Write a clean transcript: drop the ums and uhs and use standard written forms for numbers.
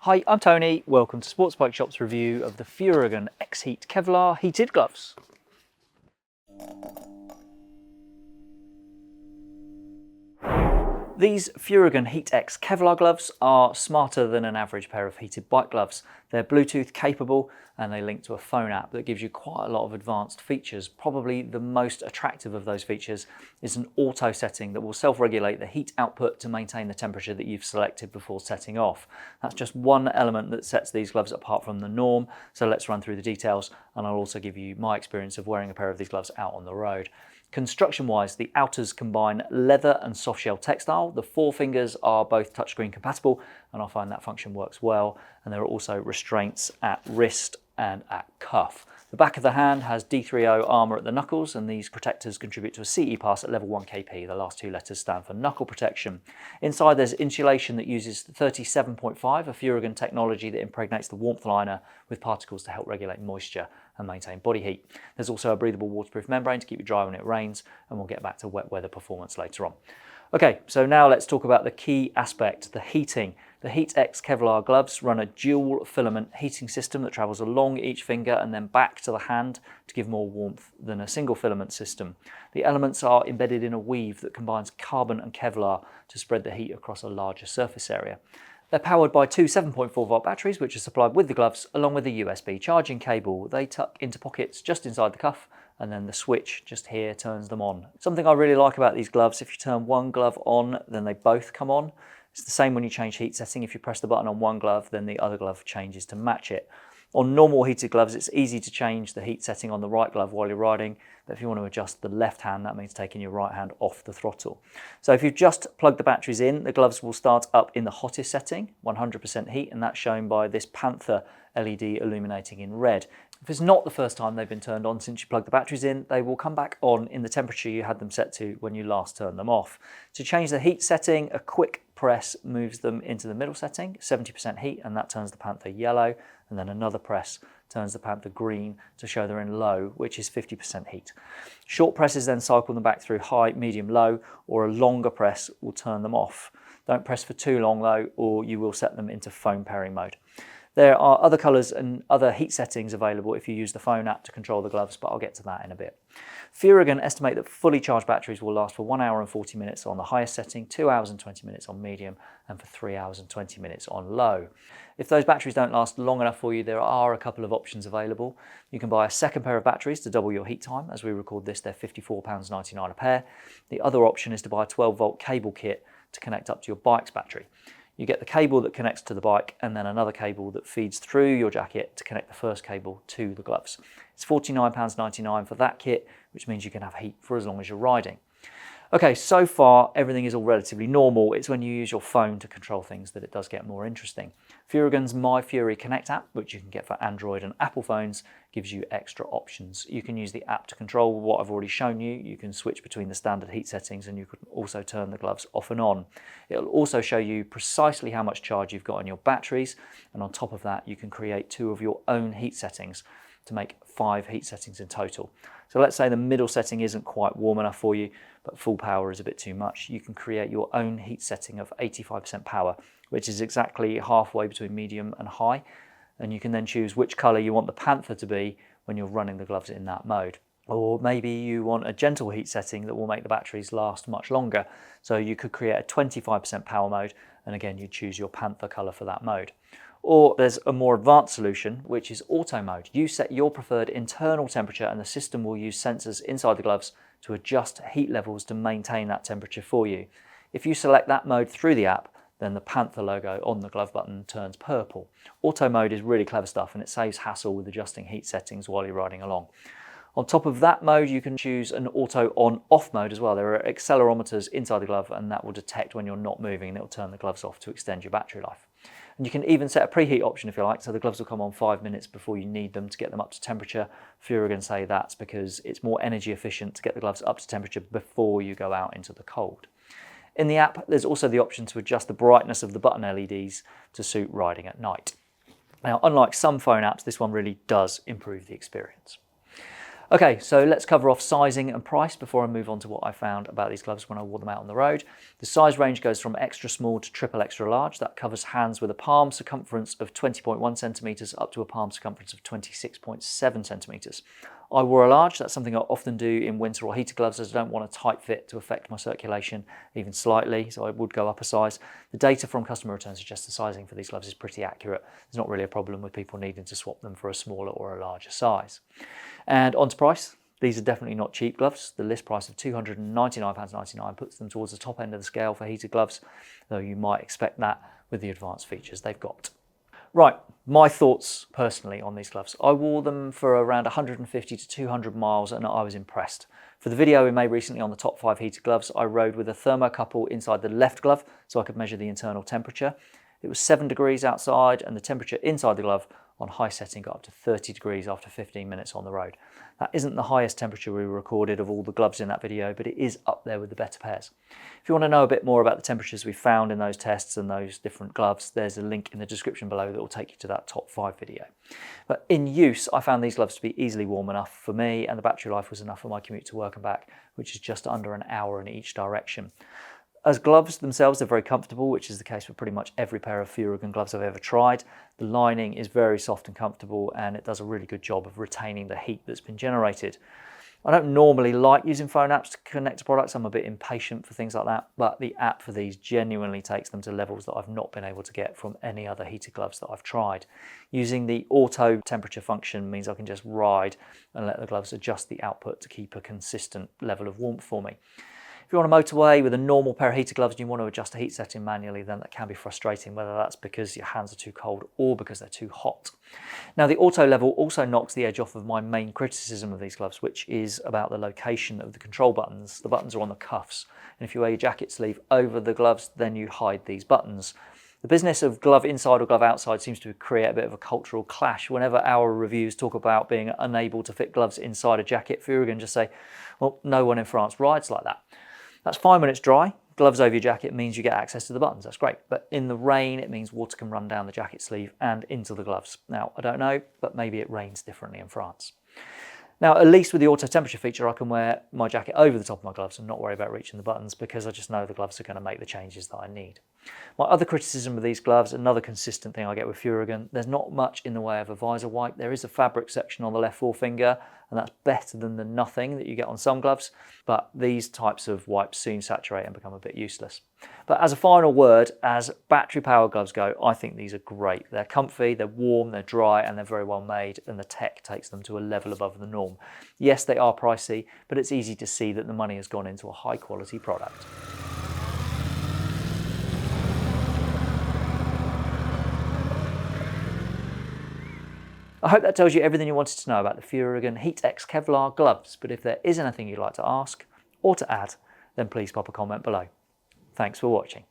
Hi, I'm Tony. Welcome to Sports Bike Shop's review of the Furygan X Heat Kevlar heated gloves. These Furygan Heat X Kevlar gloves are smarter than an average pair of heated bike gloves. They're Bluetooth capable and they link to a phone app that gives you quite a lot of advanced features. Probably the most attractive of those features is an auto setting that will self-regulate the heat output to maintain the temperature that you've selected before setting off. That's just one element that sets these gloves apart from the norm. So let's run through the details, and I'll also give you my experience of wearing a pair of these gloves out on the road. Construction-wise, the outers combine leather and soft shell textile. The forefingers are both touchscreen compatible, and I find that function works well. And there are also restraints at wrist and at cuff. The back of the hand has D3O armour at the knuckles, and these protectors contribute to a CE pass at level 1 KP. The last two letters stand for knuckle protection. Inside there's insulation that uses 37.5, a Furygan technology that impregnates the warmth liner with particles to help regulate moisture and maintain body heat. There's also a breathable waterproof membrane to keep you dry when it rains, and we'll get back to wet weather performance later on. Okay, so now let's talk about the key aspect, the heating. The Heat X Kevlar gloves run a dual filament heating system that travels along each finger and then back to the hand to give more warmth than a single filament system. The elements are embedded in a weave that combines carbon and Kevlar to spread the heat across a larger surface area. They're powered by two 7.4 volt batteries, which are supplied with the gloves along with a USB charging cable. They tuck into pockets just inside the cuff, and then the switch just here turns them on. Something I really like about these gloves, if you turn one glove on, then they both come on. It's the same when you change heat setting. If you press the button on one glove, then the other glove changes to match it. On normal heated gloves, it's easy to change the heat setting on the right glove while you're riding, but if you want to adjust the left hand, that means taking your right hand off the throttle. So if you've just plugged the batteries in, the gloves will start up in the hottest setting, 100% heat, and that's shown by this Panther LED illuminating in red. If it's not the first time they've been turned on since you plugged the batteries in, they will come back on in the temperature you had them set to when you last turned them off. To change the heat setting, a quick press moves them into the middle setting, 70% heat, and that turns the Panther yellow, and then another press turns the Panther green to show they're in low, which is 50% heat. Short presses then cycle them back through high, medium, low, or a longer press will turn them off. Don't press for too long though, or you will set them into foam pairing mode. There are other colours and other heat settings available if you use the phone app to control the gloves, but I'll get to that in a bit. Furygan estimate that fully charged batteries will last for 1 hour and 40 minutes on the highest setting, 2 hours and 20 minutes on medium, and for 3 hours and 20 minutes on low. If those batteries don't last long enough for you, there are a couple of options available. You can buy a second pair of batteries to double your heat time. As we record this, they're £54.99 a pair. The other option is to buy a 12 volt cable kit to connect up to your bike's battery. You get the cable that connects to the bike and then another cable that feeds through your jacket to connect the first cable to the gloves. It's £49.99 for that kit, which means you can have heat for as long as you're riding. Okay, so far everything is all relatively normal. It's when you use your phone to control things that it does get more interesting. Furygan's My Fury Connect app, which you can get for Android and Apple phones, gives you extra options. You can use the app to control what I've already shown you. You can switch between the standard heat settings, and you can also turn the gloves off and on. It'll also show you precisely how much charge you've got on your batteries, and on top of that you can create 2 of your own heat settings to make 5 heat settings in total. So let's say the middle setting isn't quite warm enough for you, but full power is a bit too much. You can create your own heat setting of 85% power, which is exactly halfway between medium and high. And you can then choose which colour you want the Panther to be when you're running the gloves in that mode. Or maybe you want a gentle heat setting that will make the batteries last much longer. So you could create a 25% power mode, and again you choose your Panther colour for that mode. Or there's a more advanced solution, which is auto mode. You set your preferred internal temperature and the system will use sensors inside the gloves to adjust heat levels to maintain that temperature for you. If you select that mode through the app, then the Panther logo on the glove button turns purple. Auto mode is really clever stuff, and it saves hassle with adjusting heat settings while you're riding along. On top of that mode, you can choose an auto on-off mode as well. There are accelerometers inside the glove, and that will detect when you're not moving, and it will turn the gloves off to extend your battery life. And you can even set a preheat option if you like, so the gloves will come on 5 minutes before you need them to get them up to temperature. Furygan say that's because it's more energy efficient to get the gloves up to temperature before you go out into the cold. In the app, there's also the option to adjust the brightness of the button LEDs to suit riding at night. Now, unlike some phone apps, this one really does improve the experience. Okay, so let's cover off sizing and price before I move on to what I found about these gloves when I wore them out on the road. The size range goes from extra small to triple extra large. That covers hands with a palm circumference of 20.1 centimetres up to a palm circumference of 26.7 centimetres. I wore a large. That's something I often do in winter or heated gloves as I don't want a tight fit to affect my circulation even slightly, so I would go up a size. The data from customer returns suggests the sizing for these gloves is pretty accurate. There's not really a problem with people needing to swap them for a smaller or a larger size. And on to price. These are definitely not cheap gloves. The list price of £299.99 puts them towards the top end of the scale for heated gloves, though you might expect that with the advanced features they've got. Right, my thoughts personally on these gloves. I wore them for around 150 to 200 miles and I was impressed. For the video we made recently on the top 5 heated gloves, I rode with a thermocouple inside the left glove so I could measure the internal temperature. It was 7 degrees outside and the temperature inside the glove on high setting got up to 30 degrees after 15 minutes on the road. That isn't the highest temperature we recorded of all the gloves in that video, but it is up there with the better pairs. If you want to know a bit more about the temperatures we found in those tests and those different gloves, there's a link in the description below that will take you to that top 5 video. But in use, I found these gloves to be easily warm enough for me, and the battery life was enough for my commute to work and back, which is just under an hour in each direction. As gloves themselves, they're very comfortable, which is the case for pretty much every pair of Furygan gloves I've ever tried. The lining is very soft and comfortable, and it does a really good job of retaining the heat that's been generated. I don't normally like using phone apps to connect to products. I'm a bit impatient for things like that, but the app for these genuinely takes them to levels that I've not been able to get from any other heated gloves that I've tried. Using the auto temperature function means I can just ride and let the gloves adjust the output to keep a consistent level of warmth for me. If you're on a motorway with a normal pair of heated gloves and you want to adjust a heat setting manually, then that can be frustrating, whether that's because your hands are too cold or because they're too hot. Now, the auto level also knocks the edge off of my main criticism of these gloves, which is about the location of the control buttons. The buttons are on the cuffs, and if you wear your jacket sleeve over the gloves, then you hide these buttons. The business of glove inside or glove outside seems to create a bit of a cultural clash. Whenever our reviews talk about being unable to fit gloves inside a jacket, Furygan just say, well, no one in France rides like that. That's fine when it's dry. Gloves over your jacket means you get access to the buttons. That's great. But in the rain, it means water can run down the jacket sleeve and into the gloves. Now, I don't know, but maybe it rains differently in France. Now, at least with the auto temperature feature, I can wear my jacket over the top of my gloves and not worry about reaching the buttons because I just know the gloves are going to make the changes that I need. My other criticism of these gloves, another consistent thing I get with Furygan, there's not much in the way of a visor wipe. There is a fabric section on the left forefinger, and that's better than the nothing that you get on some gloves, but these types of wipes soon saturate and become a bit useless. But as a final word, as battery powered gloves go, I think these are great. They're comfy, they're warm, they're dry, and they're very well made, and the tech takes them to a level above the norm. Yes, they are pricey, but it's easy to see that the money has gone into a high quality product. I hope that tells you everything you wanted to know about the Furygan Heat X Kevlar gloves, but if there is anything you'd like to ask or to add, then please pop a comment below. Thanks for watching.